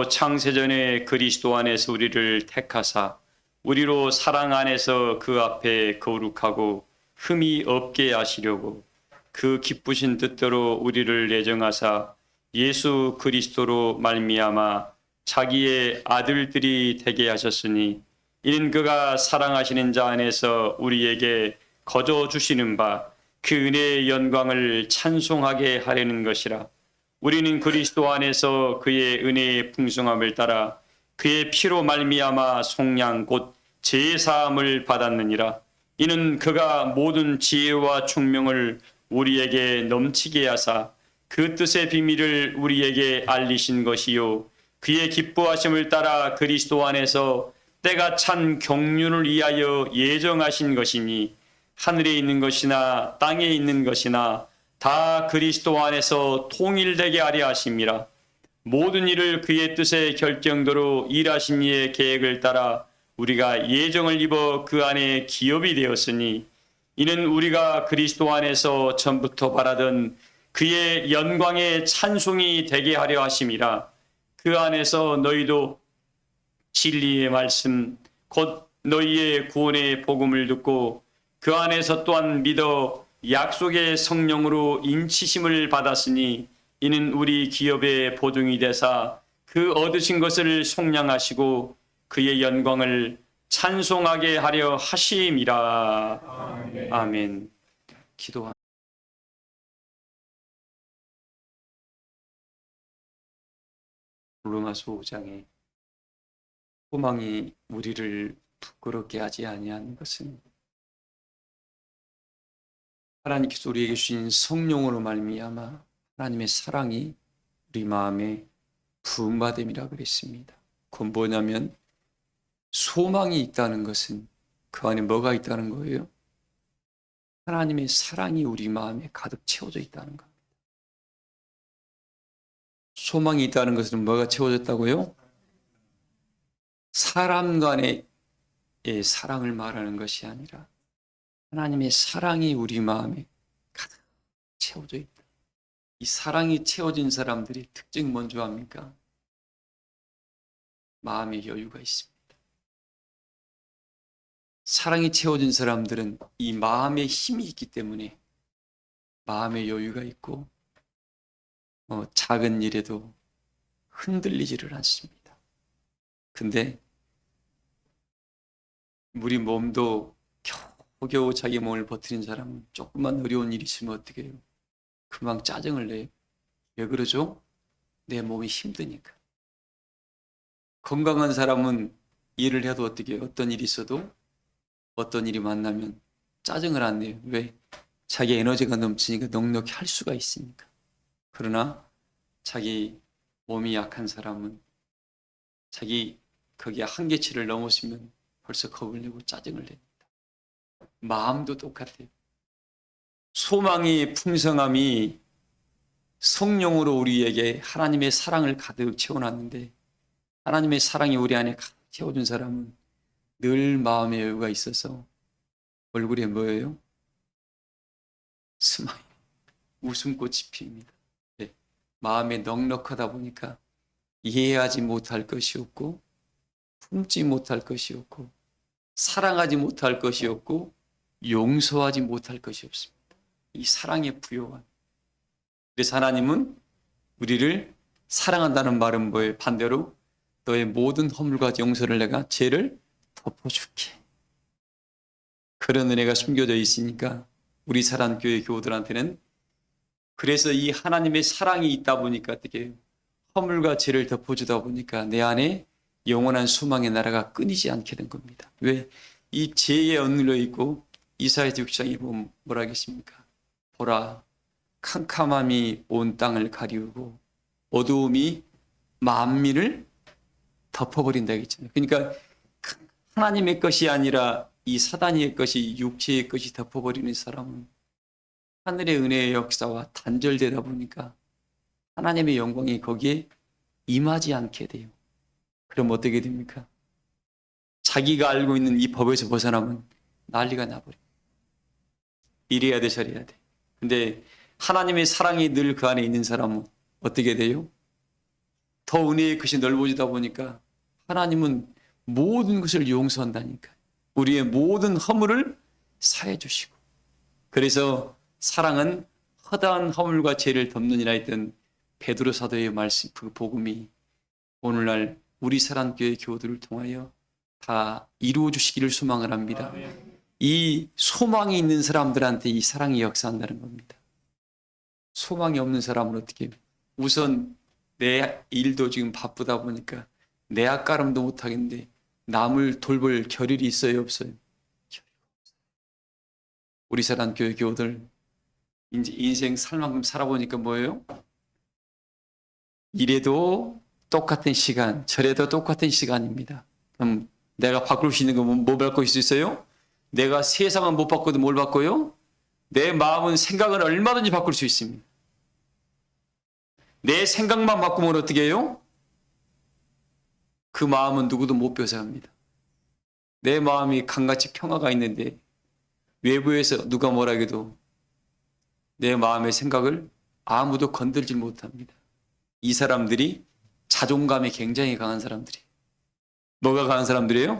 곧 창세전에 그리스도 안에서 우리를 택하사 우리로 사랑 안에서 그 앞에 거룩하고 흠이 없게 하시려고 그 기쁘신 뜻대로 우리를 예정하사 예수 그리스도로 말미암아 자기의 아들들이 되게 하셨으니 이는 그가 사랑하시는 자 안에서 우리에게 거저 주시는 바 그 은혜의 영광을 찬송하게 하려는 것이라. 우리는 그리스도 안에서 그의 은혜의 풍성함을 따라 그의 피로 말미암아 속량 곧 제사함을 받았느니라. 이는 그가 모든 지혜와 총명을 우리에게 넘치게 하사 그 뜻의 비밀을 우리에게 알리신 것이요 그의 기뻐하심을 따라 그리스도 안에서 때가 찬 경륜을 위하여 예정하신 것이니 하늘에 있는 것이나 땅에 있는 것이나 다 그리스도 안에서 통일되게 하려 하심이라. 모든 일을 그의 뜻의 결정대로 일하신 이의 계획을 따라 우리가 예정을 입어 그 안에 기업이 되었으니 이는 우리가 그리스도 안에서 전부터 바라던 그의 영광의 찬송이 되게 하려 하심이라. 그 안에서 너희도 진리의 말씀 곧 너희의 구원의 복음을 듣고 그 안에서 또한 믿어 약속의 성령으로 인치심을 받았으니 이는 우리 기업의 보증이 되사 그 얻으신 것을 속량하시고 그의 영광을 찬송하게 하려 하심이라. 아멘. 아멘. 기도합니다. 로마서 5장에 소망이 우리를 부끄럽게 하지 아니한 것은 하나님께서 우리에게 주신 성령으로 말미암아 하나님의 사랑이 우리 마음에 부음받음이라 그랬습니다. 그건 뭐냐면 소망이 있다는 것은 그 안에 뭐가 있다는 거예요? 하나님의 사랑이 우리 마음에 가득 채워져 있다는 겁니다. 소망이 있다는 것은 뭐가 채워졌다고요? 사람 간의 사랑을 말하는 것이 아니라 하나님의 사랑이 우리 마음에 가득 채워져 있다. 이 사랑이 채워진 사람들이 특징 뭔지 압니까? 마음의 여유가 있습니다. 사랑이 채워진 사람들은 이 마음에 힘이 있기 때문에 마음의 여유가 있고 작은 일에도 흔들리지를 않습니다. 근데 우리 몸도 겨우겨우 자기 몸을 버티는 사람은 조금만 어려운 일이 있으면 어떻게 해요? 금방 짜증을 내요. 왜 그러죠? 내 몸이 힘드니까. 건강한 사람은 일을 해도 어떻게 해요? 어떤 일이 있어도 어떤 일이 만나면 짜증을 안 내요. 왜? 자기 에너지가 넘치니까 넉넉히 할 수가 있으니까. 그러나 자기 몸이 약한 사람은 자기 거기에 한계치를 넘었으면 벌써 겁을 내고 짜증을 냅니다. 마음도 똑같아요. 소망의 풍성함이 성령으로 우리에게 하나님의 사랑을 가득 채워놨는데 하나님의 사랑이 우리 안에 가득 채워준 사람은 늘 마음의 여유가 있어서 얼굴에 뭐예요? 스마일, 웃음꽃이 핍니다. 네. 마음에 넉넉하다 보니까 이해하지 못할 것이 없고 품지 못할 것이 없고 사랑하지 못할 것이 없고 용서하지 못할 것이 없습니다. 이 사랑의 부요함. 그래서 하나님은 우리를 사랑한다는 말은 뭐예요? 반대로 너의 모든 허물과 용서를 내가 죄를 덮어줄게. 그런 은혜가 숨겨져 있으니까 우리 사랑교회 교우들한테는 그래서 이 하나님의 사랑이 있다 보니까 어떻게 해요? 허물과 죄를 덮어주다 보니까 내 안에 영원한 소망의 나라가 끊이지 않게 된 겁니다. 왜? 이 죄에 얽눌려 있고 이사야서 6장에 보면 뭐라 하겠습니까? 보라, 캄캄함이 온 땅을 가리우고 어두움이 만민을 덮어버린다 했잖아요. 그러니까 하나님의 것이 아니라 이 사단의 것이 육체의 것이 덮어버리는 사람은 하늘의 은혜의 역사와 단절되다 보니까 하나님의 영광이 거기에 임하지 않게 돼요. 그럼 어떻게 됩니까? 자기가 알고 있는 이 법에서 벗어나면 난리가 나버려요. 이래야 돼 저래야 돼. 근데 하나님의 사랑이 늘 그 안에 있는 사람은 어떻게 돼요? 더 은혜의 것이 넓어지다 보니까 하나님은 모든 것을 용서한다니까. 우리의 모든 허물을 사해 주시고. 그래서 사랑은 허다한 허물과 죄를 덮느니라 했던 베드로 사도의 말씀, 그 복음이 오늘날 우리 사랑교회 교우들을 통하여 다 이루어 주시기를 소망을 합니다. 이 소망이 있는 사람들한테 이 사랑이 역사한다는 겁니다. 소망이 없는 사람은 어떻게 해요? 우선 내 일도 지금 바쁘다 보니까 내 앞가름도 못하겠는데 남을 돌볼 겨를이 있어요, 없어요? 우리 사랑교회 교우들 이제 인생 살 만큼 살아보니까 뭐예요? 이래도 똑같은 시간, 저래도 똑같은 시간입니다. 그럼 내가 바꿀 수 있는 건 뭐 바꿀 수 있어요? 내가 세상은 못 바꿔도 뭘 바꿔요? 내 마음은 생각을 얼마든지 바꿀 수 있습니다. 내 생각만 바꾸면 어떻게 해요? 그 마음은 누구도 못 뺏어갑니다. 내 마음이 강같이 평화가 있는데 외부에서 누가 뭐라 해도 내 마음의 생각을 아무도 건들지 못합니다. 이 사람들이 자존감이 굉장히 강한 사람들이에요. 뭐가 강한 사람들이에요?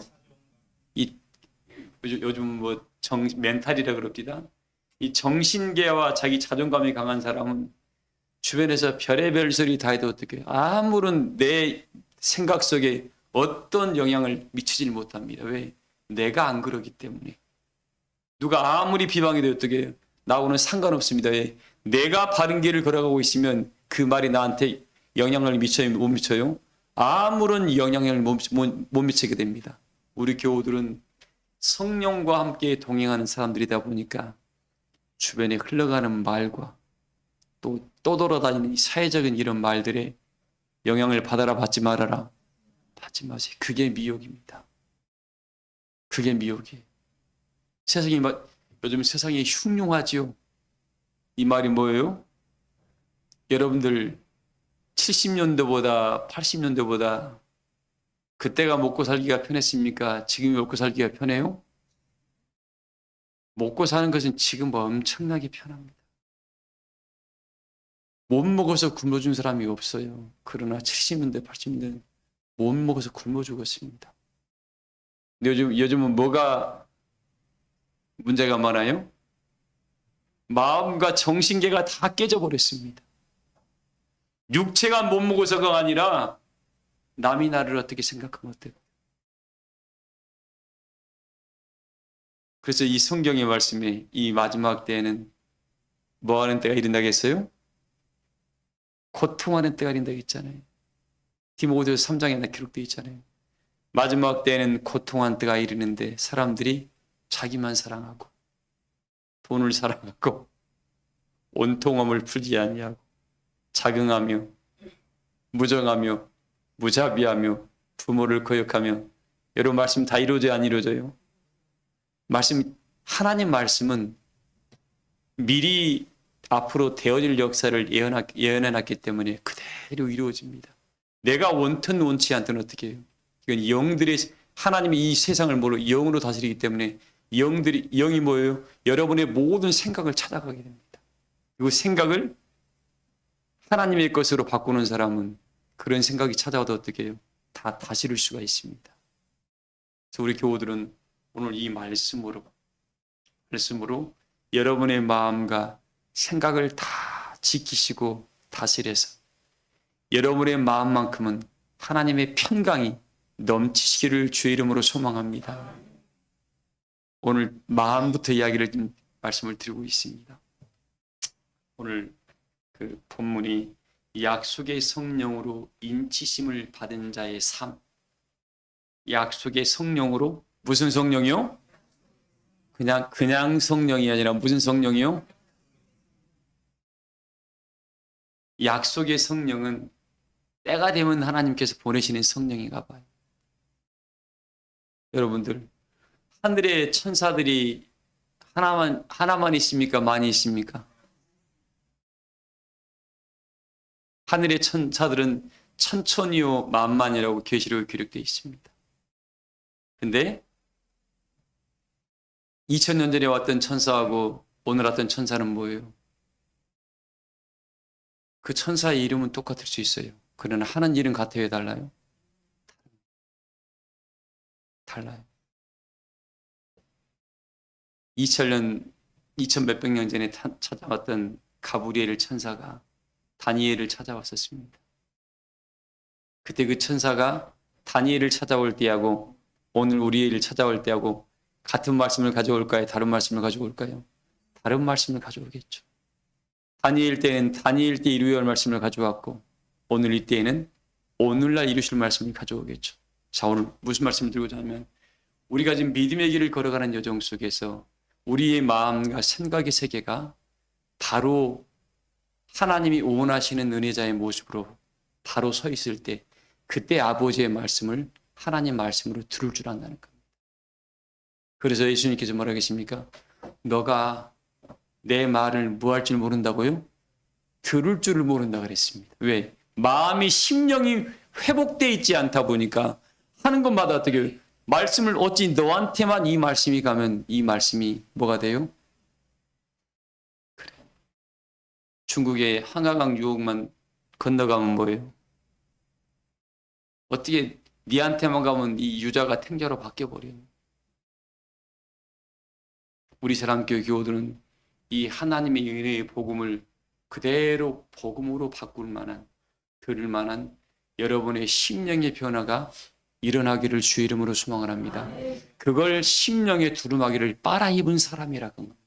요즘 뭐 멘탈이라 그럽니다. 이 정신계와 자기 자존감이 강한 사람은 주변에서 별의별 소리 다 해도 어떻게 해요? 아무런 내 생각 속에 어떤 영향을 미치지 못합니다. 왜? 내가 안 그러기 때문에. 누가 아무리 비방해도 어떻게 해요? 나하고는 상관없습니다. 왜? 내가 바른 길을 걸어가고 있으면 그 말이 나한테 영향을 미쳐요? 못 미쳐요? 아무런 영향을 못 미치게 됩니다. 우리 교우들은 성령과 함께 동행하는 사람들이다 보니까 주변에 흘러가는 말과 또 돌아다니는 사회적인 이런 말들에 영향을 받아라 받지 말아라 받지 마세요. 그게 미혹입니다. 그게 미혹이에요. 요즘 세상이 흉흉하지요. 이 말이 뭐예요? 여러분들 70년도보다 80년도보다 그때가 먹고 살기가 편했습니까? 지금이 먹고 살기가 편해요? 먹고 사는 것은 지금 엄청나게 편합니다. 못 먹어서 굶어 준 사람이 없어요. 그러나 70년대, 80년대는 못 먹어서 굶어 죽었습니다. 근데 요즘은 뭐가 문제가 많아요? 마음과 정신계가 다 깨져버렸습니다. 육체가 못 먹어서가 아니라 남이 나를 어떻게 생각하면 어때요? 그래서 이 성경의 말씀에 이 마지막 때에는 뭐 하는 때가 이른다겠어요? 고통하는 때가 이른다고 했잖아요. 디모데후서 3장에 기록되어 있잖아요. 마지막 때에는 고통한 때가 이르는데 사람들이 자기만 사랑하고 돈을 사랑하고 온통함을 풀지 아니하고 자긍하며 무정하며 무자비하며 부모를 거역하며. 여러분 말씀 다 이루어져요, 안 이루어져요? 하나님 말씀은 미리 앞으로 되어질 역사를 예언해놨기 때문에 그대로 이루어집니다. 내가 원튼 원치 않든 어떻게 해요? 이건 영들의, 하나님이 이 세상을 영으로 다스리기 때문에 영이 뭐예요? 여러분의 모든 생각을 찾아가게 됩니다. 그리고 생각을 하나님의 것으로 바꾸는 사람은 그런 생각이 찾아와도 어떻게 해요? 다 다스릴 수가 있습니다. 그래서 우리 교우들은 오늘 이 말씀으로 여러분의 마음과 생각을 다 지키시고 다스려서 여러분의 마음만큼은 하나님의 평강이 넘치시기를 주의 이름으로 소망합니다. 오늘 마음부터 말씀을 드리고 있습니다. 오늘 그 본문이 약속의 성령으로 인치심을 받은 자의 삶. 약속의 성령으로 무슨 성령이요? 그냥 성령이 아니라 무슨 성령이요? 약속의 성령은 때가 되면 하나님께서 보내시는 성령인가 봐요. 여러분들, 하늘의 천사들이 하나만 있습니까? 많이 있습니까? 하늘의 천사들은 천천히요 만만이라고 계시록에 기록되어 있습니다. 근데 2000년 전에 왔던 천사하고 오늘 왔던 천사는 뭐예요? 그 천사의 이름은 똑같을 수 있어요. 그러나 하는 일은 같아요, 달라요? 달라요. 2000년, 2000 몇백 년 전에 찾아왔던 가브리엘 천사가 다니엘을 찾아왔었습니다. 그때 그 천사가 다니엘을 찾아올 때하고 오늘 우리를 찾아올 때하고 같은 말씀을 가져올까요? 다른 말씀을 가져올까요? 다른 말씀을 가져오겠죠. 다니엘 때는 다니엘 때 이루어야 할 말씀을 가져왔고 오늘 이때에는 오늘날 이루실 말씀을 가져오겠죠. 자, 오늘 무슨 말씀을 들고자 하면 우리가 지금 믿음의 길을 걸어가는 여정 속에서 우리의 마음과 생각의 세계가 바로 하나님이 원하시는 은혜자의 모습으로 바로 서 있을 때 그때 아버지의 말씀을 하나님 말씀으로 들을 줄 안다는 겁니다. 그래서 예수님께서 뭐라 하십니까? 너가 내 말을 뭐 할 줄 모른다고요? 들을 줄을 모른다 그랬습니다. 왜? 마음이 심령이 회복되어 있지 않다 보니까 하는 것마다 어떻게 말씀을 어찌 너한테만 이 말씀이 가면 이 말씀이 뭐가 돼요? 그래. 중국의 한가강 유역만 건너가면 뭐예요? 어떻게 니한테만 가면 이 유자가 탱자로 바뀌어버려요. 우리 사람교회 교우들은 이 하나님의 은혜의 복음을 그대로 복음으로 바꿀 만한 들을 만한 여러분의 심령의 변화가 일어나기를 주의 이름으로 소망을 합니다. 그걸 심령의 두루마기를 빨아입은 사람이라고 합니다.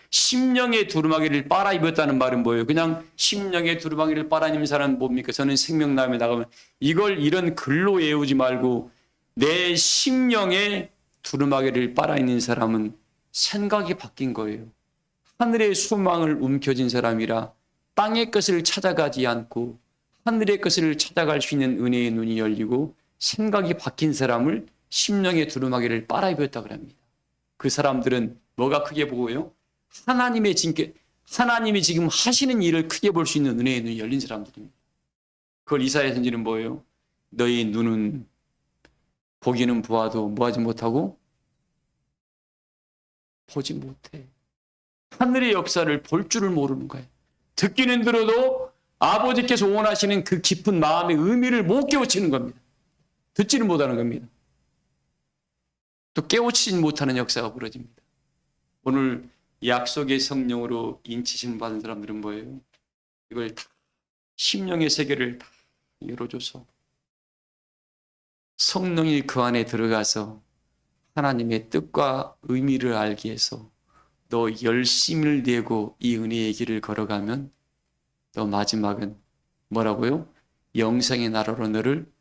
심령의 두루마기를 빨아입었다는 말은 뭐예요? 그냥 심령의 두루마기를 빨아입은 사람은 뭡니까? 저는 생명나무에 나가면 이걸 이런 글로 외우지 말고 내 심령의 두루마기를 빨아입는 사람은 생각이 바뀐 거예요. 하늘의 소망을 움켜쥔 사람이라 땅의 것을 찾아가지 않고 하늘의 것을 찾아갈 수 있는 은혜의 눈이 열리고 생각이 바뀐 사람을 심령의 두루마기를 빨아입었다고 합니다. 그 사람들은 뭐가 크게 보고요? 하나님이 지금 하시는 일을 크게 볼 수 있는 은혜의 눈이 열린 사람들입니다. 그걸 이사야 선지는 뭐예요? 너희 눈은 보기는 보아도 뭐하지 못하고 보지 못해. 하늘의 역사를 볼 줄을 모르는 거예요. 듣기는 들어도 아버지께서 원하시는 그 깊은 마음의 의미를 못 깨우치는 겁니다. 듣지는 못하는 겁니다. 또 깨우치지 못하는 역사가 벌어집니다. 오늘 약속의 성령으로 인치심 받은 사람들은 뭐예요? 이걸 다 심령의 세계를 다 열어줘서 성령이 그 안에 들어가서 하나님의 뜻과 의미를 알기 위해서 너 열심을 내고 이 은혜의 길을 걸어가면 너 마지막은 뭐라고요? 영생의 나라로 너를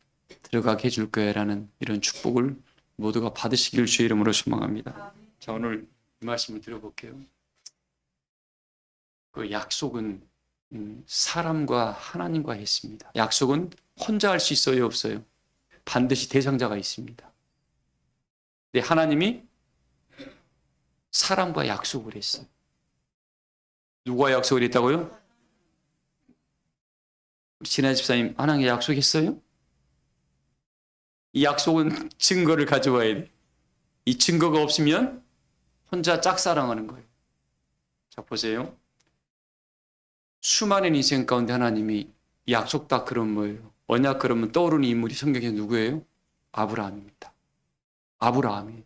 들어가게 해줄 거야 라는 이런 축복을 모두가 받으시기를 주의 이름으로 소망합니다. 자, 오늘 이 말씀을 들어볼게요. 그 약속은 사람과 하나님과 했습니다. 약속은 혼자 할 수 있어요, 없어요? 반드시 대상자가 있습니다. 근데 하나님이 사람과 약속을 했어요. 누가 약속을 했다고요? 신하 집사님, 하나님께 약속했어요? 이 약속은 증거를 가져와야 돼. 이 증거가 없으면 혼자 짝사랑하는 거예요. 자, 보세요. 수많은 인생 가운데 하나님이 약속 다 그런 뭐예요? 언약 그러면 떠오르는 인물이 성경에 누구예요? 아브라함입니다. 아브라함이.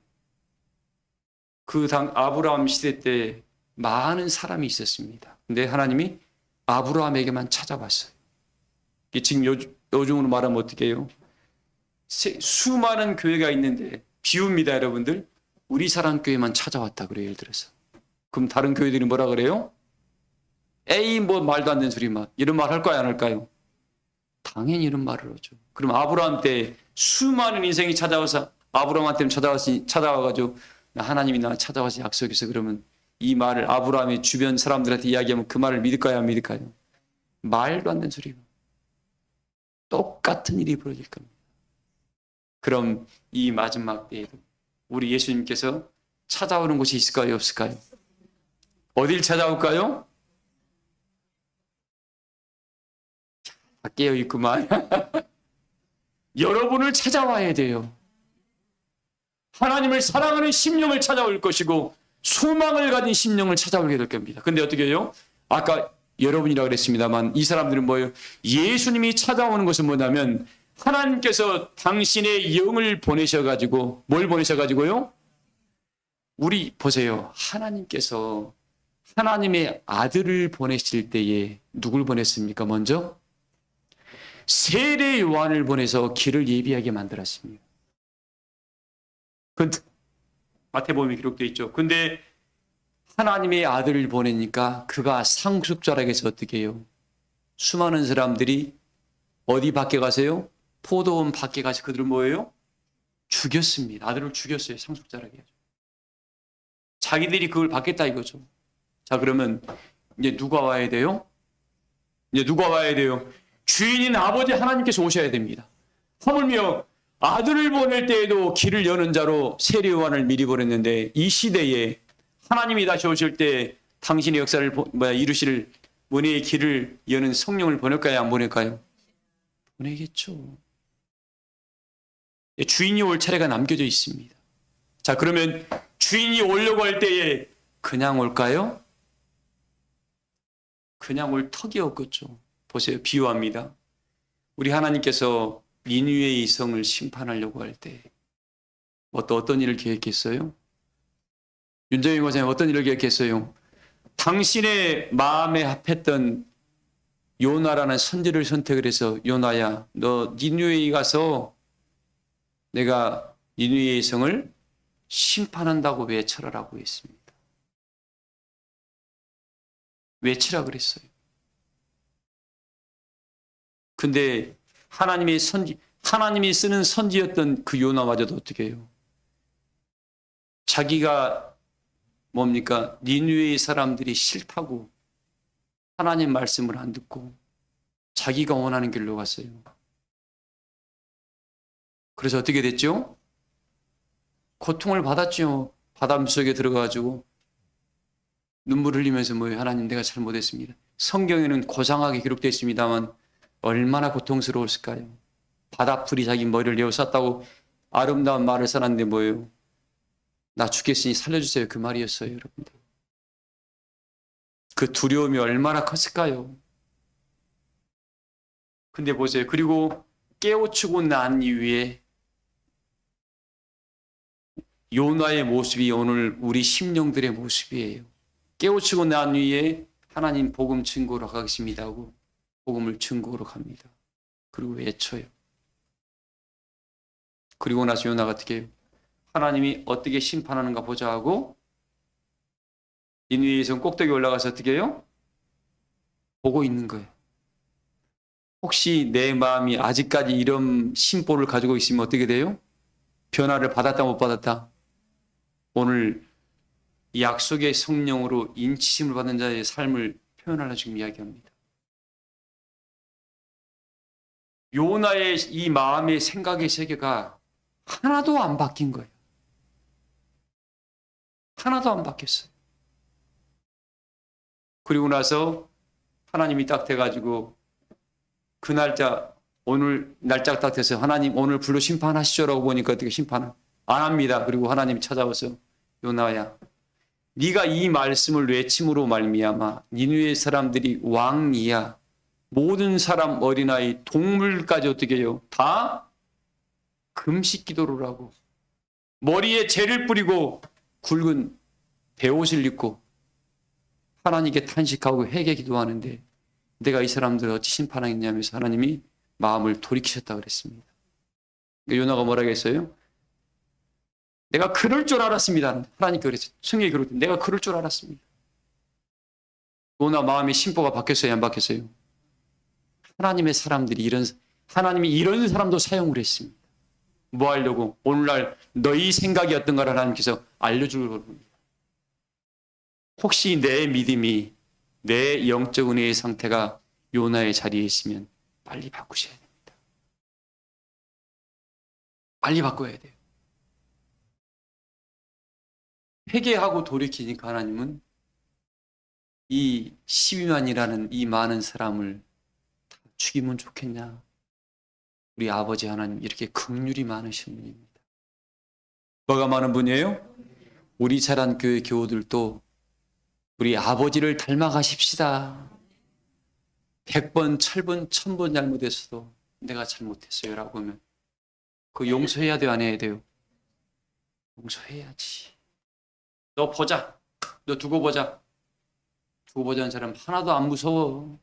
그 당 아브라함 시대 때 많은 사람이 있었습니다. 근데 하나님이 아브라함에게만 찾아왔어요. 지금 요즘으로 말하면 어떻게 해요? 수많은 교회가 있는데 비웁니다, 여러분들. 우리 사랑교회만 찾아왔다 그래요, 예를 들어서. 그럼 다른 교회들이 뭐라 그래요? 에이, 뭐 말도 안 되는 소리 막 이런 말 할까요, 안 할까요? 당연히 이런 말을 하죠. 그럼 아브라함 때 수많은 인생이 찾아와서 아브라함한테 찾아와가지고 하나님이 나 찾아와서 약속해서 그러면 이 말을 아브라함의 주변 사람들한테 이야기하면 그 말을 믿을까요, 안 믿을까요? 말도 안 되는 소리가. 똑같은 일이 벌어질 겁니다. 그럼 이 마지막 때에도 우리 예수님께서 찾아오는 곳이 있을까요, 없을까요? 어딜 찾아올까요? 다 깨어있구만. 여러분을 찾아와야 돼요. 하나님을 사랑하는 심령을 찾아올 것이고 소망을 가진 심령을 찾아오게 될 겁니다. 근데 어떻게 해요? 아까 여러분이라 그랬습니다만 이 사람들은 뭐예요? 예수님이 찾아오는 것은 뭐냐면 하나님께서 당신의 영을 보내셔가지고 뭘 보내셔가지고요? 우리 보세요. 하나님께서 하나님의 아들을 보내실 때에 누굴 보냈습니까? 먼저 세례 요한을 보내서 길을 예비하게 만들었습니다. 그 마태복음에 기록되어 있죠. 근데 하나님의 아들을 보내니까 그가 상속자락에서 어떻게 해요? 수많은 사람들이 어디 밖에 가세요? 포도원 밖에 가서 그들을 뭐예요? 죽였습니다. 아들을 죽였어요. 상속자락에. 자기들이 그걸 받겠다 이거죠. 자, 그러면 이제 누가 와야 돼요? 이제 누가 와야 돼요? 주인인 아버지 하나님께서 오셔야 됩니다. 하물며 아들을 보낼 때에도 길을 여는 자로 세례 요한을 미리 보냈는데 이 시대에 하나님이 다시 오실 때 당신의 역사를 이루실 은혜의 길을 여는 성령을 보낼까요? 안 보낼까요? 보내겠죠. 주인이 올 차례가 남겨져 있습니다. 자, 그러면 주인이 오려고 할 때에 그냥 올까요? 그냥 올 턱이 없겠죠. 보세요. 비유합니다. 우리 하나님께서 니느웨의 성을 심판하려고 할 때 어떤 일을 계획했어요? 윤정희 권사님 어떤 일을 계획했어요? 당신의 마음에 합했던 요나라는 선지를 선택을 해서 요나야 너 니느웨에 가서 내가 니느웨의 성을 심판한다고 외쳐라라고 했습니다. 외치라 그랬어요. 근데 하나님이 쓰는 선지였던 그 요나마저도 어떻게 해요? 자기가 뭡니까? 니느웨의 사람들이 싫다고 하나님 말씀을 안 듣고 자기가 원하는 길로 갔어요. 그래서 어떻게 됐죠? 고통을 받았죠. 바닷물 속에 들어가가지고 눈물 흘리면서 뭐예요? 하나님 내가 잘못했습니다. 성경에는 고상하게 기록되어 있습니다만 얼마나 고통스러웠을까요? 바닷불이 자기 머리를 에워쌌다고 아름다운 말을 써놨는데 뭐예요? 나 죽겠으니 살려주세요. 그 말이었어요, 여러분들. 그 두려움이 얼마나 컸을까요? 근데 보세요. 그리고 깨우치고 난 이후에 요나의 모습이 오늘 우리 심령들의 모습이에요. 깨우치고 난 후에 하나님 복음 증거로 가겠습니다 하고 복음을 증거로 갑니다. 그리고 외쳐요. 그리고 나서 요나가 어떻게 해요? 하나님이 어떻게 심판하는가 보자 하고 니느웨의 성 꼭대기 올라가서 어떻게 해요? 보고 있는 거예요. 혹시 내 마음이 아직까지 이런 심보를 가지고 있으면 어떻게 돼요? 변화를 받았다 못 받았다? 오늘 약속의 성령으로 인치심을 받은 자의 삶을 표현하려 지금 이야기합니다. 요나의 이 마음의 생각의 세계가 하나도 안 바뀐 거예요. 하나도 안 바뀌었어요. 그리고 나서 하나님이 딱 돼가지고 그 날짜 오늘 날짜가 딱 돼서 하나님 오늘 불로 심판하시죠라고 보니까 어떻게 심판을 안 합니다. 그리고 하나님이 찾아와서 요나야 네가 이 말씀을 외침으로 말미암아 니느웨 사람들이 왕이야 모든 사람 어린아이 동물까지 어떻게 해요? 다 금식 기도를 하고 머리에 재를 뿌리고 굵은 베옷을 입고 하나님께 탄식하고 회개 기도하는데 내가 이 사람들을 어찌 심판하겠냐면서 하나님이 마음을 돌이키셨다 그랬습니다. 요나가 뭐라고 했어요? 내가 그럴 줄 알았습니다. 하나님께 그랬어요. 성경에 그럴 때 내가 그럴 줄 알았습니다. 요나 마음의 심보가 바뀌었어요? 안 바뀌었어요? 하나님의 사람들이 하나님이 이런 사람도 사용을 했습니다. 뭐 하려고? 오늘날 너희 생각이 어떤가를 하나님께서 알려주려고 합니다. 혹시 내 믿음이 내 영적 은혜의 상태가 요나의 자리에 있으면 빨리 바꾸셔야 됩니다. 빨리 바꿔야 돼요. 회개하고 돌이키니까 하나님은 이 12만이라는 이 많은 사람을 다 죽이면 좋겠냐. 우리 아버지 하나님 이렇게 긍휼이 많으신 분입니다. 뭐가 많은 분이에요? 우리 자란 교회 교우들도 우리 아버지를 닮아가십시다. 100번, 1000번, 1000번 잘못했어도 내가 잘못했어요 라고 하면 그거 용서해야 돼요, 안 해야 돼요? 용서해야지. 너 보자. 너 두고 보자. 두고 보자는 사람 하나도 안 무서워.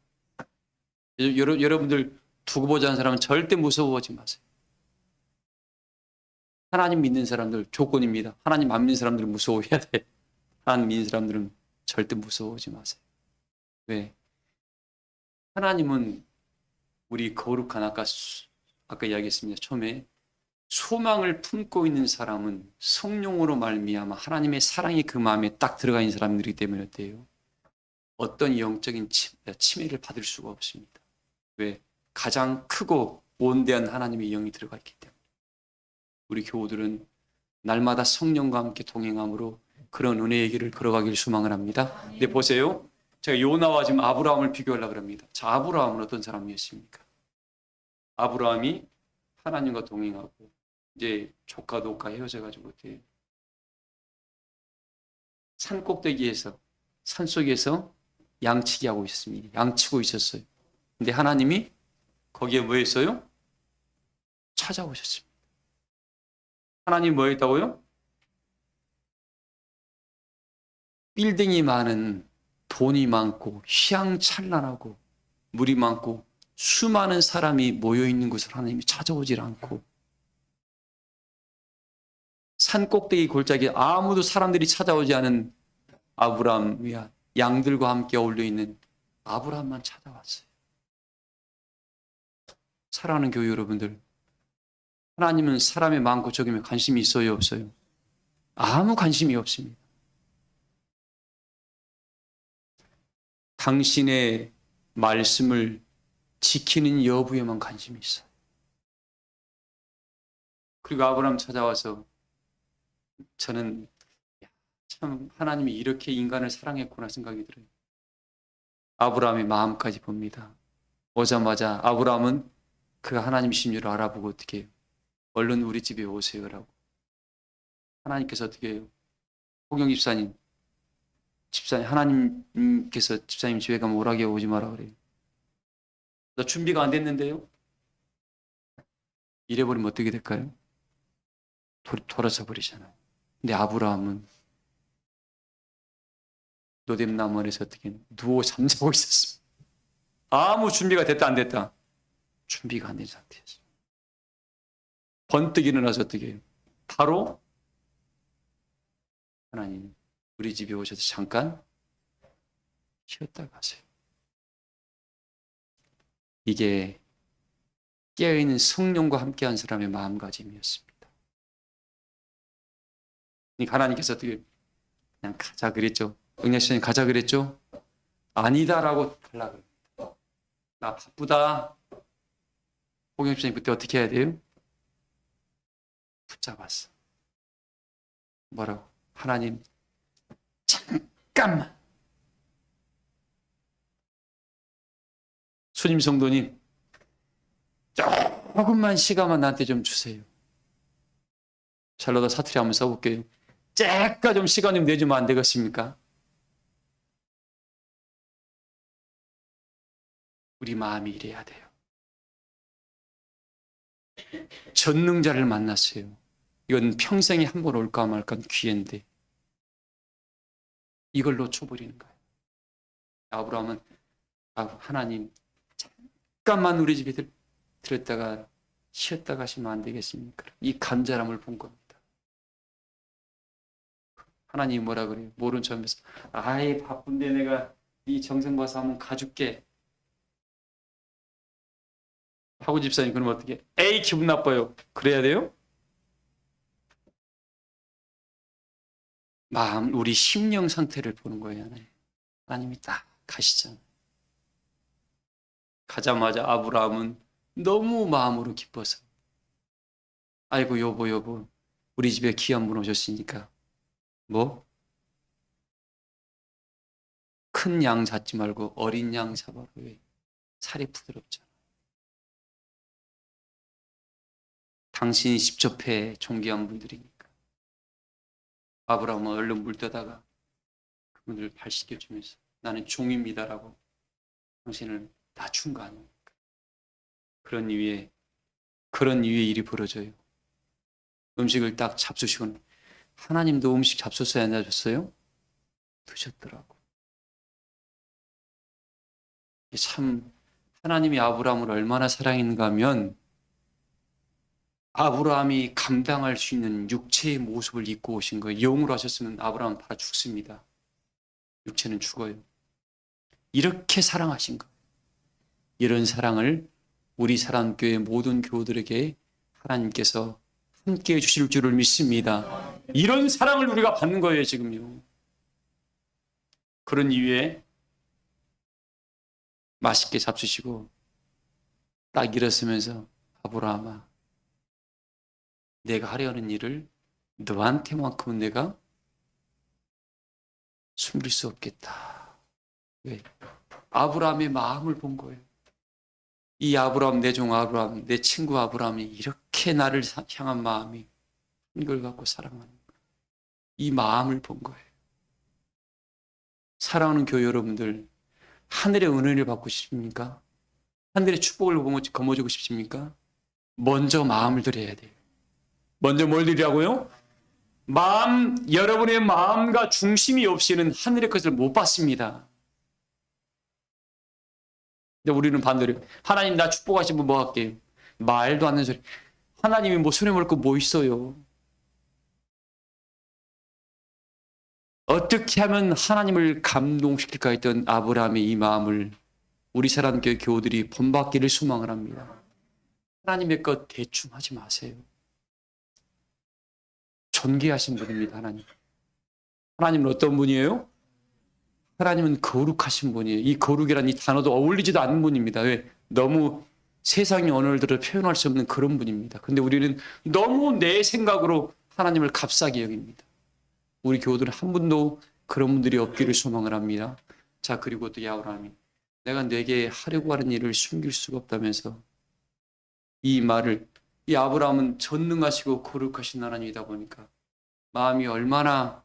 여러분들 두고 보자는 사람은 절대 무서워하지 마세요. 하나님 믿는 사람들 조건입니다. 하나님 안 믿는 사람들은 무서워해야 돼. 하나님 믿는 사람들은 절대 무서워하지 마세요. 왜? 하나님은 우리 거룩한 아까 이야기했습니다. 처음에 소망을 품고 있는 사람은 성령으로 말미암아 하나님의 사랑이 그 마음에 딱 들어가 있는 사람들이기 때문에 어때요? 어떤 영적인 침해를 받을 수가 없습니다. 왜? 가장 크고 원대한 하나님의 영이 들어가 있기 때문에. 우리 교우들은 날마다 성령과 함께 동행함으로 그런 은혜의 길을 걸어가길 소망을 합니다. 근데 보세요. 제가 요나와 지금 아브라함을 비교하려고 합니다. 자, 아브라함은 어떤 사람이었습니까? 아브라함이 하나님과 동행하고 이제 조카 노가 헤어져가지고 어때요? 산 꼭대기에서 산속에서 양치기 하고 있었습니다. 양치고 있었어요. 근데 하나님이 거기에 뭐 했어요? 찾아오셨습니다. 하나님 뭐 했다고요? 빌딩이 많은, 돈이 많고 휘황찬란하고 물이 많고 수많은 사람이 모여있는 곳을 하나님이 찾아오질 않고 산 꼭대기 골짜기에 아무도 사람들이 찾아오지 않은 아브라함이 양들과 함께 어울려 있는 아브라함만 찾아왔어요. 사랑하는 교회 여러분들, 하나님은 사람의 많고 적음에 관심이 있어요, 없어요? 아무 관심이 없습니다. 당신의 말씀을 지키는 여부에만 관심이 있어요. 그리고 아브라함 찾아와서 저는 참 하나님이 이렇게 인간을 사랑했구나 생각이 들어요. 아브라함의 마음까지 봅니다. 오자마자 아브라함은 그 하나님이신 줄 알아보고 어떻게 해요? 얼른 우리 집에 오세요라고. 하나님께서 어떻게 해요? 호경 집사님, 하나님께서 집사님 집에 가면 오라게 오지 마라 그래요. 나 준비가 안 됐는데요? 이래버리면 어떻게 될까요? 돌아서 버리잖아요. 근데 아브라함은 노뎀나무 아래서 어떻게 누워 잠자고 있었습니다. 아무 준비가 됐다 안 됐다? 준비가 안 된 상태였어요. 번뜩 일어나서 어떻게 해요? 바로 하나님 우리 집에 오셔서 잠깐 쉬었다 가세요. 이게 깨어있는 성령과 함께한 사람의 마음가짐이었습니다. 그러니까 하나님께서 어떻게 그냥 가자 그랬죠? 응야시장님 가자 그랬죠? 아니다라고 달라 그럽니다. 나 바쁘다. 홍영수님 그때 어떻게 해야 돼요? 붙잡았어. 뭐라고? 하나님 잠깐만. 수님 성도님 조금만 시간만 나한테 좀 주세요. 샬로다 사투리 한번 써볼게요. 쬐까 좀 시간 좀 내주면 안 되겠습니까? 우리 마음이 이래야 돼요. 전능자를 만났어요. 이건 평생에 한 번 올까 말까 기회인데 이걸 놓쳐버리는 거예요. 아브라함은 하나님 잠깐만 우리 집에 들었다가 쉬었다 가시면 안 되겠습니까? 이 간절함을 본 겁니다. 하나님이 뭐라 그래요? 모른 척하면서 아이 바쁜데 내가 네 정성 봐서 한번 가줄게. 하고 집사님 그러면 어떻게? 에이 기분 나빠요. 그래야 돼요? 마음 우리 심령 상태를 보는 거예요. 하나님이 딱 가시잖아요. 가자마자 아브라함은 너무 마음으로 기뻐서 아이고 여보 우리 집에 귀한 분 오셨으니까 뭐? 큰 양 잡지 말고 어린 양 잡아라. 왜? 살이 부드럽잖아. 당신이 십조패 존귀한 분들이니까. 아브라함은 얼른 물 떠다가 그분들 발 씻겨주면서 나는 종입니다라고 당신을 낮춘 거 아닙니까? 그런 이유에 일이 벌어져요. 음식을 딱 잡수시고는 하나님도 음식 잡수셔야 안 잡았어요? 드셨더라고. 참 하나님이 아브라함을 얼마나 사랑했는가 하면 아브라함이 감당할 수 있는 육체의 모습을 입고 오신 거예요. 영으로 하셨으면 아브라함은 바로 죽습니다. 육체는 죽어요. 이렇게 사랑하신 거예요. 이런 사랑을 우리 사랑교회 모든 교우들에게 하나님께서 함께 해주실 줄을 믿습니다. 이런 사랑을 우리가 받는 거예요, 지금요. 그런 이유에 맛있게 잡수시고 딱 일어서면서 아브라함아, 내가 하려는 일을 너한테만큼은 내가 숨길 수 없겠다. 왜? 아브라함의 마음을 본 거예요. 이 아브라함, 내 종 아브라함, 내 친구 아브라함이 이렇게 나를 향한 마음이 이걸 갖고 사랑하는 거예요. 이 마음을 본 거예요. 사랑하는 교회 여러분들, 하늘의 은혜를 받고 싶습니까? 하늘의 축복을 거머쥐고 싶습니까? 먼저 마음을 드려야 돼요. 먼저 뭘 드리라고요? 여러분의 마음과 중심이 없이는 하늘의 것을 못 받습니다. 근데 우리는 반대로 하나님 나 축복하시면 뭐 할게요? 말도 안 되는 소리. 하나님이 뭐 손에 먹을 거 뭐 있어요? 어떻게 하면 하나님을 감동시킬까 했던 아브라함의 이 마음을 우리 사랑교회 교우들이 본받기를 소망을 합니다. 하나님의 것 대충 하지 마세요. 존귀하신 분입니다. 하나님은 어떤 분이에요? 하나님은 거룩하신 분이에요. 이 거룩이라는 이 단어도 어울리지도 않는 분입니다. 왜? 너무 세상의 언어들을 표현할 수 없는 그런 분입니다. 근데 우리는 너무 내 생각으로 하나님을 값싸게 여깁니다. 우리 교우들은 한 분도 그런 분들이 없기를 소망을 합니다. 자, 그리고 또 아브라함이 내가 내게 하려고 하는 일을 숨길 수가 없다면서 이 말을, 이 아브라함은 전능하시고 거룩하신 하나님이다 보니까 마음이 얼마나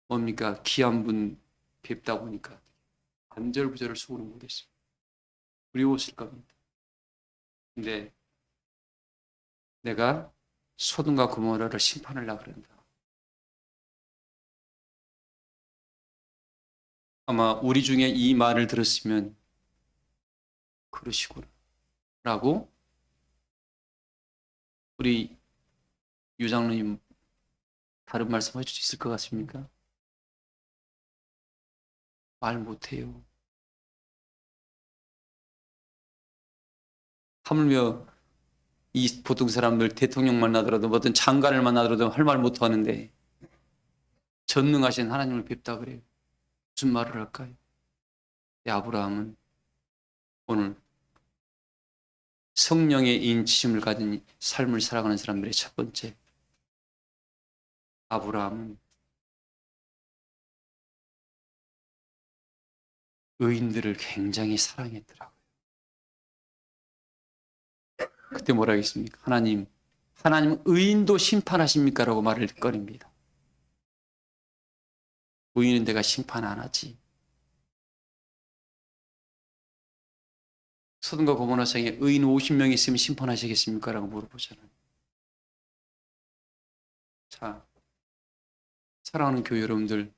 뭡니까? 귀한 분 뵙다 보니까 안절부절을 속으로 못했습니다. 두려웠을 겁니다. 근데 내가 소돔과 고모라를 심판하려고 그런다. 아마 우리 중에 이 말을 들었으면 그러시구나 라고 우리 유장로님 다른 말씀 하실 수 있을 것 같습니까? 말 못해요. 하물며 이 보통 사람들 대통령 만나더라도 어떤 장관을 만나더라도 할 말 못하는데 전능하신 하나님을 뵙다 그래요. 무슨 말을 할까요? 아브라함은 오늘 성령의 인치심을 가진 삶을 살아가는 사람들의 첫 번째, 아브라함은 의인들을 굉장히 사랑했더라고요. 그때 뭐라 했습니까? 하나님은 의인도 심판하십니까? 라고 말을 꺼냅니다. 의인은 내가 심판 안 하지. 소돔과 고모라 성에 의인 50명 있으면 심판하시겠습니까? 라고 물어보잖아요. 자, 사랑하는 교회 여러분들,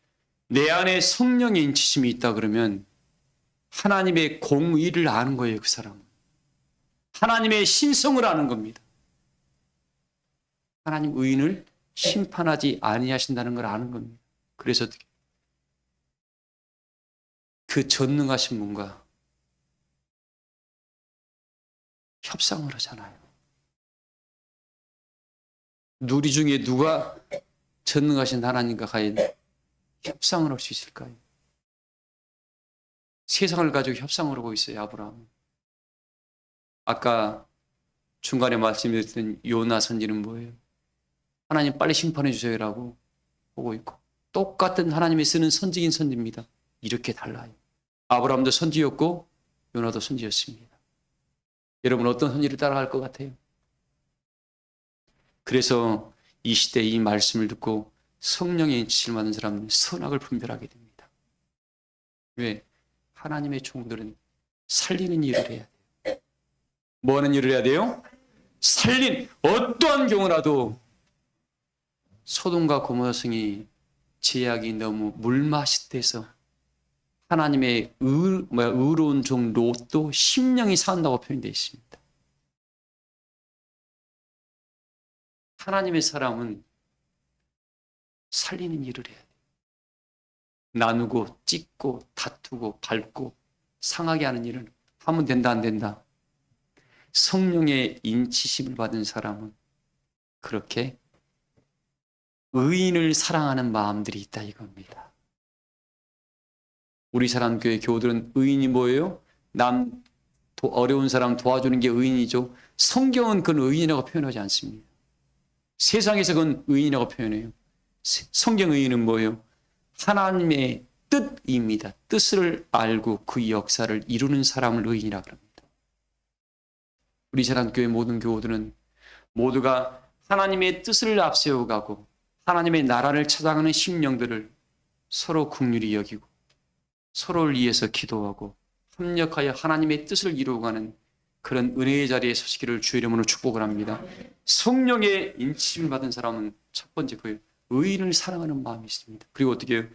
내 안에 성령의 인치심이 있다 그러면 하나님의 공의를 아는 거예요. 그 사람은 하나님의 신성을 아는 겁니다. 하나님 의인을 심판하지 아니하신다는 걸 아는 겁니다. 그래서 그 전능하신 분과 협상을 하잖아요. 우리 중에 누가 전능하신 하나님과 과연 협상을 할 수 있을까요? 세상을 가지고 협상을 하고 있어요, 아브라함은. 아까 중간에 말씀드렸던 요나 선지는 뭐예요? 하나님 빨리 심판해 주세요라고 보고 있고, 똑같은 하나님이 쓰는 선지긴 선지입니다. 이렇게 달라요. 아브라함도 선지였고 요나도 선지였습니다. 여러분 어떤 선지를 따라갈 것 같아요? 그래서 이 시대에 이 말씀을 듣고 성령의 인치심을 받는 사람은 선악을 분별하게 됩니다. 왜? 하나님의 종들은 살리는 일을 해야 돼요. 뭐 하는 일을 해야 돼요? 어떠한 경우라도 소돔과 고모라 성이 죄악이 너무 물맛이 돼서 하나님의 의로운 종 롯도 심령이 산다고 표현되어 있습니다. 하나님의 사람은 살리는 일을 해야 돼요. 나누고 찢고 다투고 밟고 상하게 하는 일을 하면 된다 안 된다? 성령의 인치심을 받은 사람은 그렇게 의인을 사랑하는 마음들이 있다 이겁니다. 우리 사람교회 교우들은 의인이 뭐예요? 어려운 사람 도와주는 게 의인이죠. 성경은 그건 의인이라고 표현하지 않습니다. 세상에서 그건 의인이라고 표현해요. 성경 의인은 뭐예요? 하나님의 뜻입니다. 뜻을 알고 그 역사를 이루는 사람을 의인이라고 합니다. 우리 사람교회 모든 교우들은 모두가 하나님의 뜻을 앞세워가고 하나님의 나라를 찾아가는 심령들을 서로 긍휼히 여기고 서로를 위해서 기도하고 협력하여 하나님의 뜻을 이루어가는 그런 은혜의 자리에 서시기를 주의 이름으로 축복을 합니다. 성령의 인침을 받은 사람은 첫 번째 그 의인을 사랑하는 마음이 있습니다. 그리고 어떻게 해요?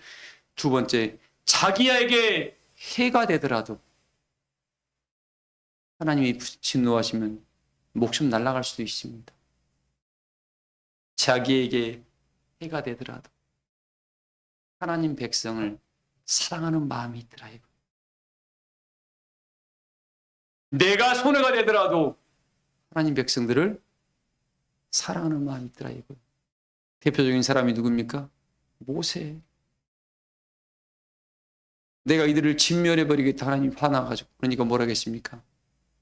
두 번째, 자기에게 해가 되더라도 하나님이 진노하시면 목숨 날아갈 수도 있습니다. 자기에게 해가 되더라도 하나님 백성을 사랑하는 마음이 있더라 이거. 내가 손해가 되더라도 하나님 백성들을 사랑하는 마음이 있더라 이거. 대표적인 사람이 누굽니까? 모세. 내가 이들을 진멸해버리겠다 하나님 화나가지고 그러니까 뭐라 하겠습니까?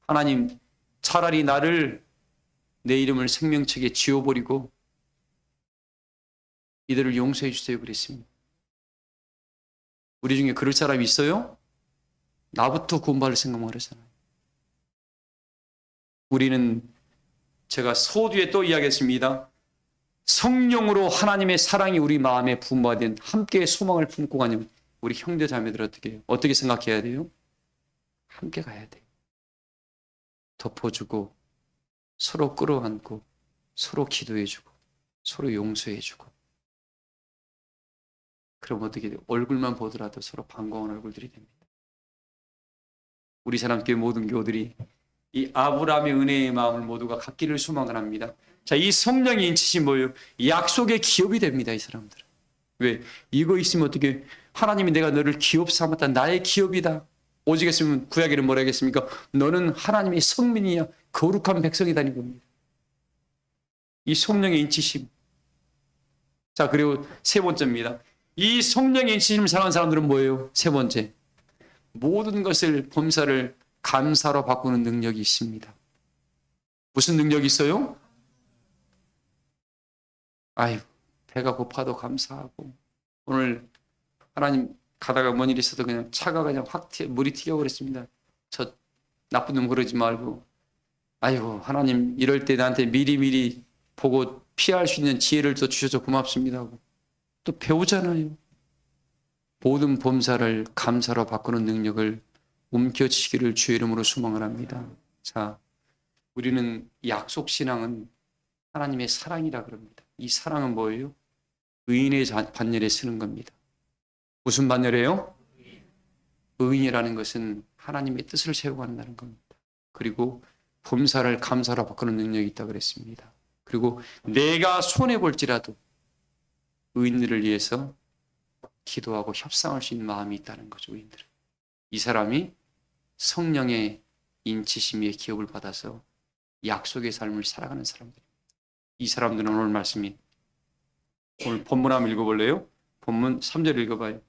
하나님 차라리 나를 내 이름을 생명책에 지워버리고 이들을 용서해 주세요 그랬습니다. 우리 중에 그럴 사람이 있어요? 나부터 구원받을 생각만 하잖아요. 우리는 제가 소두에 또 이야기했습니다. 성령으로 하나님의 사랑이 우리 마음에 부모된 함께 소망을 품고 가면 우리 형제 자매들 어떻게 생각해야 돼요? 함께 가야 돼요. 덮어주고 서로 끌어안고 서로 기도해주고 서로 용서해주고 그럼 어떻게 돼요? 얼굴만 보더라도 서로 반가운 얼굴들이 됩니다. 우리 사람교회 모든 교우들이 이 아브라함의 은혜의 마음을 모두가 갖기를 소망을 합니다. 자, 이 성령의 인치심 뭐예요? 약속의 기업이 됩니다. 이 사람들은. 왜? 이거 있으면 어떻게 하나님이 내가 너를 기업 삼았다. 나의 기업이다. 오직 했으면 구약에는 뭐라 하겠습니까? 너는 하나님의 성민이야. 거룩한 백성이다니 겁니다. 이 성령의 인치심. 자, 그리고 세 번째입니다. 이 성령의 인치심을 사랑하는 사람들은 뭐예요? 세 번째. 모든 것을 범사를 감사로 바꾸는 능력이 있습니다. 무슨 능력이 있어요? 아유, 배가 고파도 감사하고 오늘 하나님 가다가 뭔 일이 있어도 그냥 차가 그냥 물이 튀겨 버렸습니다. 저 나쁜 놈 그러지 말고 아이고 하나님 이럴 때 나한테 미리미리 보고 피할 수 있는 지혜를 또 주셔서 고맙습니다 하고 또 배우잖아요. 모든 범사를 감사로 바꾸는 능력을 움켜쥐기를 주의 이름으로 소망을 합니다. 자, 우리는 약속 신앙은 하나님의 사랑이라 그럽니다. 이 사랑은 뭐예요? 의인의 반열에 쓰는 겁니다. 무슨 반열이에요? 의인이라는 것은 하나님의 뜻을 세우고 한다는 겁니다. 그리고 범사를 감사로 바꾸는 능력이 있다고 그랬습니다. 그리고 내가 손해볼지라도 의인들을 위해서 기도하고 협상할 수 있는 마음이 있다는 거죠. 의인들은. 이 사람이 성령의 인치심의 기업을 받아서 약속의 삶을 살아가는 사람들입니다. 이 사람들은 오늘 말씀이 오늘 본문 한번 읽어볼래요? 본문 3절 읽어봐요.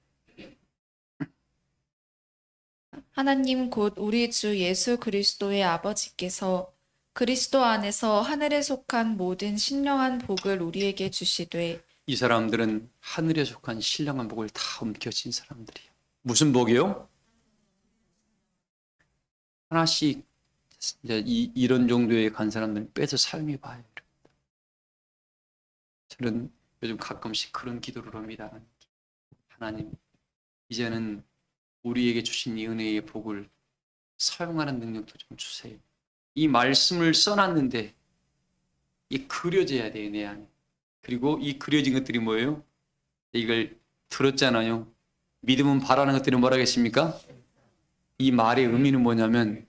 하나님 곧 우리 주 예수 그리스도의 아버지께서 그리스도 안에서 하늘에 속한 모든 신령한 복을 우리에게 주시되 이 사람들은 하늘에 속한 신령한 복을 다 움켜쥔 사람들이에요. 무슨 복이요? 하나씩 이제 이런 정도에 간 사람들은 빼서 사용해 봐요. 저는 요즘 가끔씩 그런 기도를 합니다. 하나님, 이제는 우리에게 주신 이 은혜의 복을 사용하는 능력도 좀 주세요. 이 말씀을 써놨는데 이 그려져야 돼요, 내 안에. 그리고 이 그려진 것들이 뭐예요? 이걸 들었잖아요. 믿음은 바라는 것들이 뭐라겠습니까? 이 말의 의미는 뭐냐면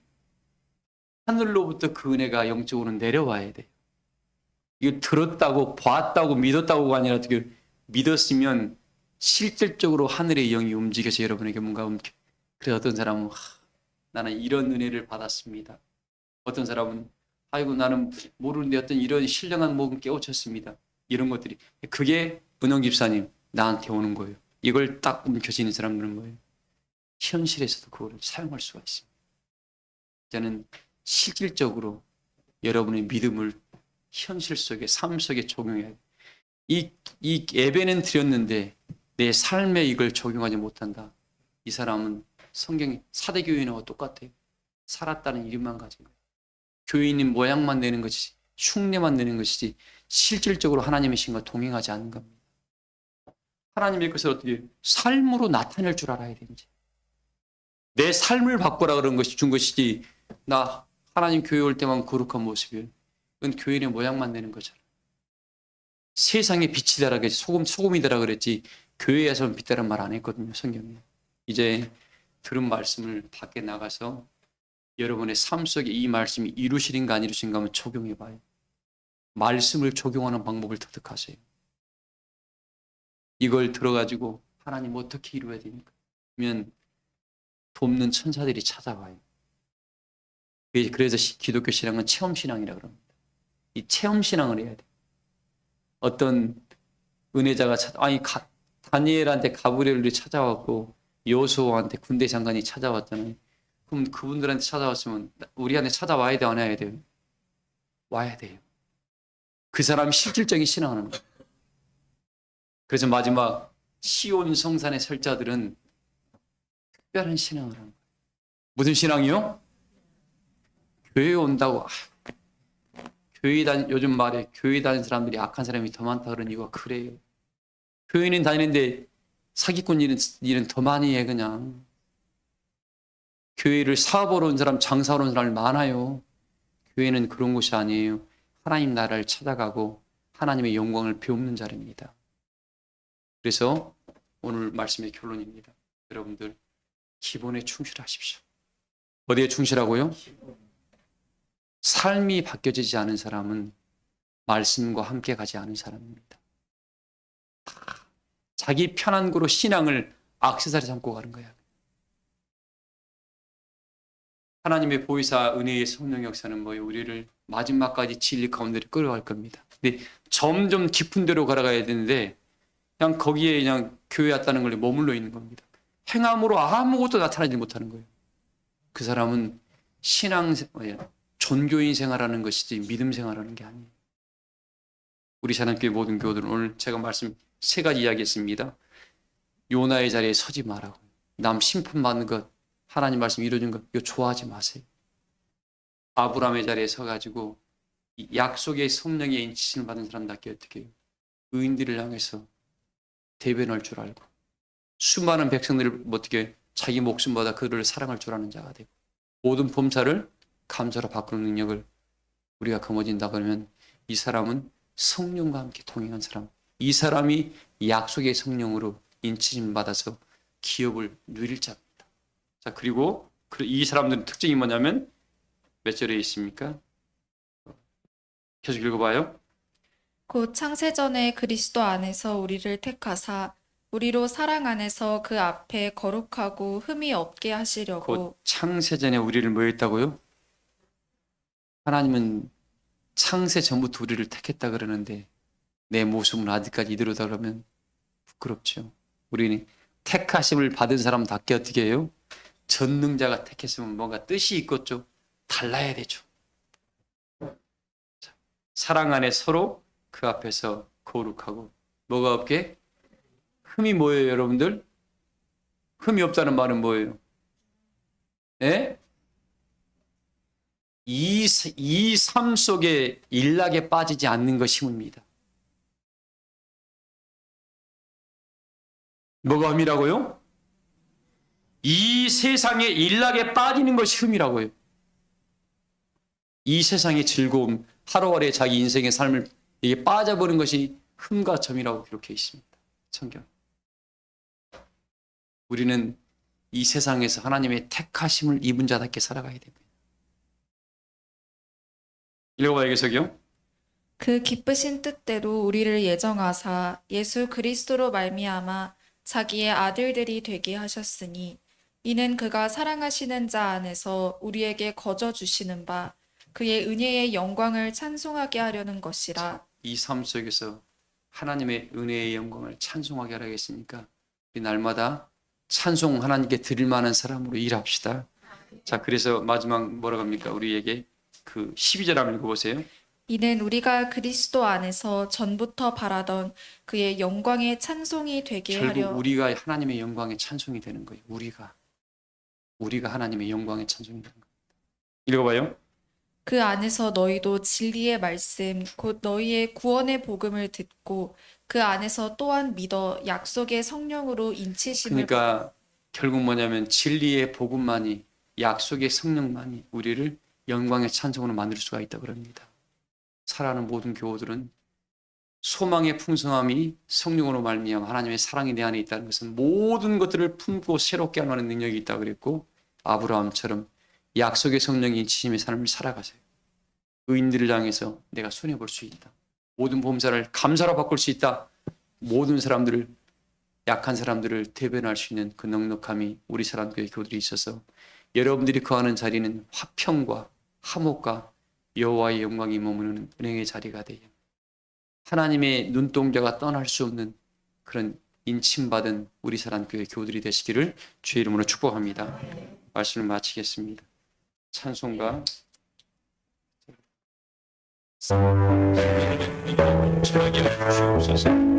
하늘로부터 그 은혜가 영적으로 내려와야 돼요. 이거 들었다고 봤다고 믿었다고가 아니라 어떻게 믿었으면 실질적으로 하늘의 영이 움직여서 여러분에게 뭔가 그래서 어떤 사람은 나는 이런 은혜를 받았습니다. 어떤 사람은 아이고 나는 모르는데 어떤 이런 신령한 목은 깨우쳤습니다. 이런 것들이 그게 문영 집사님 나한테 오는 거예요. 이걸 딱 움켜쥐는 사람들은 뭐예요? 현실에서도 그걸 사용할 수가 있습니다. 저는 실질적으로 여러분의 믿음을 현실 속에 삶 속에 적용해야 돼요. 이 예배는 드렸는데 내 삶에 이걸 적용하지 못한다. 이 사람은 성경이 사대교인하고 똑같아요. 살았다는 이름만 가진 거예요. 교인인 모양만 내는 것이지 흉내만 내는 것이지 실질적으로 하나님의 신과 동행하지 않는 겁니다. 하나님의 것을 어떻게 삶으로 나타낼 줄 알아야 되는지. 내 삶을 바꾸라 그런 것이 준 것이지 나 하나님 교회 올 때만 거룩한 모습이에요. 그건 교인의 모양만 내는 거잖아요. 세상에 빛이 되라 그랬지 소금이 되라 그랬지 교회에서는 빛되란 말 안 했거든요. 성경에. 이제 들은 말씀을 밖에 나가서 여러분의 삶 속에 이 말씀이 이루시는가 안 이루시는가 한번 적용해 봐요. 말씀을 적용하는 방법을 터득하세요. 이걸 들어가지고 하나님 어떻게 이루어야 됩니까? 그러면 돕는 천사들이 찾아와요. 그래서 기독교 신앙은 체험신앙이라 그럽니다. 이 체험신앙을 해야 돼. 어떤 은혜자가 다니엘한테 가브리엘이 찾아왔고 여호수아한테 군대 장관이 찾아왔잖아요. 그럼 그분들한테 찾아왔으면 우리한테 찾아와야 돼, 안 와야 돼요? 와야 돼요. 그 사람이 실질적인 신앙하는 거예요. 그래서 마지막 시온 성산의 설자들은 특별한 신앙을 하는 거예요. 무슨 신앙이요? 교회에 온다고 요즘 말에 교회 다니는 사람들이 악한 사람이 더 많다 그런 이유가 그래요. 교회는 다니는데 사기꾼 일은 더 많이 해 그냥. 교회를 사업으로 온 사람, 장사로 온 사람이 많아요. 교회는 그런 곳이 아니에요. 하나님 나라를 찾아가고 하나님의 영광을 배우는 자리입니다. 그래서 오늘 말씀의 결론입니다. 여러분들 기본에 충실하십시오. 어디에 충실하고요? 삶이 바뀌어지지 않은 사람은 말씀과 함께 가지 않은 사람입니다. 자기 편한 거로 신앙을 액세서리 삼고 가는 거야. 하나님의 보혜사 은혜의 성령 역사는 뭐예요? 우리를 마지막까지 진리 가운데로 끌어갈 겁니다. 근데 점점 깊은 데로 걸어가야 되는데 그냥 거기에 그냥 교회 왔다는 걸 머물러 있는 겁니다. 행함으로 아무것도 나타나지 못하는 거예요. 그 사람은 종교인 생활하는 것이지 믿음 생활하는 게 아니에요. 우리 사랑교회 모든 교우들은 오늘 제가 말씀 3가지 이야기했습니다. 요나의 자리에 서지 말라고. 남 심판받는 것, 하나님 말씀 이루어진 것 이거 좋아하지 마세요. 아브라함의 자리에 서가지고 약속의 성령의 인치심을 받은 사람답게 어떻게 해요? 의인들을 향해서 대변할 줄 알고 수많은 백성들을 어떻게 자기 목숨보다 그들을 사랑할 줄 아는 자가 되고 모든 범사를 감사로 바꾸는 능력을 우리가 거머쥔다 그러면 이 사람은 성령과 함께 동행한 사람, 이 사람이 약속의 성령으로 인치심 받아서 기업을 누릴 자입니다. 자, 그리고 이 사람들의 특징이 뭐냐면 몇 절에 있습니까? 계속 읽어봐요. 곧 창세전에 그리스도 안에서 우리를 택하사 우리로 사랑 안에서 그 앞에 거룩하고 흠이 없게 하시려고. 곧 창세전에 우리를 뭐 했다고요? 하나님은 창세 전부터 우리를 택했다 그러는데 내 모습은 아직까지 이대로다 그러면 부끄럽죠. 우리는 택하심을 받은 사람답게 어떻게 해요? 전능자가 택했으면 뭔가 뜻이 있겠죠. 달라야 되죠. 사랑 안에 서로 그 앞에서 거룩하고 뭐가 없게? 흠이 뭐예요, 여러분들? 흠이 없다는 말은 뭐예요? 예? 이 삶 속에 일락에 빠지지 않는 것이 흠입니다. 뭐가 흠이라고요? 이 세상에 일락에 빠지는 것이 흠이라고요. 이 세상의 즐거움, 하루아래 자기 인생의 삶을 이게 빠져버린 것이 흠과 점이라고 기록해 있습니다. 성경. 우리는 이 세상에서 하나님의 택하심을 입은 자답게 살아가야 됩니다. 읽어봐요, 계속요. 그 기쁘신 뜻대로 우리를 예정하사 예수 그리스도로 말미암아 자기의 아들들이 되게 하셨으니 이는 그가 사랑하시는 자 안에서 우리에게 거저 주시는 바 그의 은혜의 영광을 찬송하게 하려는 것이라. 이 삶 속에서 하나님의 은혜의 영광을 찬송하게 하라 했으니까 우리 날마다 찬송 하나님께 드릴 만한 사람으로 일합시다. 자, 그래서 마지막 뭐라고 합니까? 우리에게 그 12절 한번 읽어보세요. 이는 우리가 그리스도 안에서 전부터 바라던 그의 영광의 찬송이 되게 결국 하려. 우리가 하나님의 영광의 찬송이 되는 거예요. 우리가 하나님의 영광의 찬송이 되는 거예요. 읽어봐요. 그 안에서 너희도 진리의 말씀 곧 너희의 구원의 복음을 듣고 그 안에서 또한 믿어 약속의 성령으로 인치심을. 그러니까 결국 뭐냐면 진리의 복음만이, 약속의 성령만이 우리를 영광의 찬송으로 만들 수가 있다고 그럽니다. 살아가는 모든 교우들은 소망의 풍성함이 성령으로 말미암아 하나님의 사랑이 내 안에 있다는 것은 모든 것들을 품고 새롭게 할 만한 능력이 있다고 그랬고, 아브라함처럼 약속의 성령이 인치심의 삶을 살아가세요. 의인들을 향해서 내가 손해볼 수 있다. 모든 범사를 감사로 바꿀 수 있다. 모든 사람들을, 약한 사람들을 대변할 수 있는 그 넉넉함이 우리 사랑교회 교우들이 있어서 여러분들이 거하는 자리는 화평과 화목과 여호와의 영광이 머무는 은혜의 자리가 되어 하나님의 눈동자가 떠날 수 없는 그런 인침받은 우리 사랑교회 교우들이 되시기를 주의 이름으로 축복합니다. 말씀을 마치겠습니다. 찬송가 전하게 주시옵소서.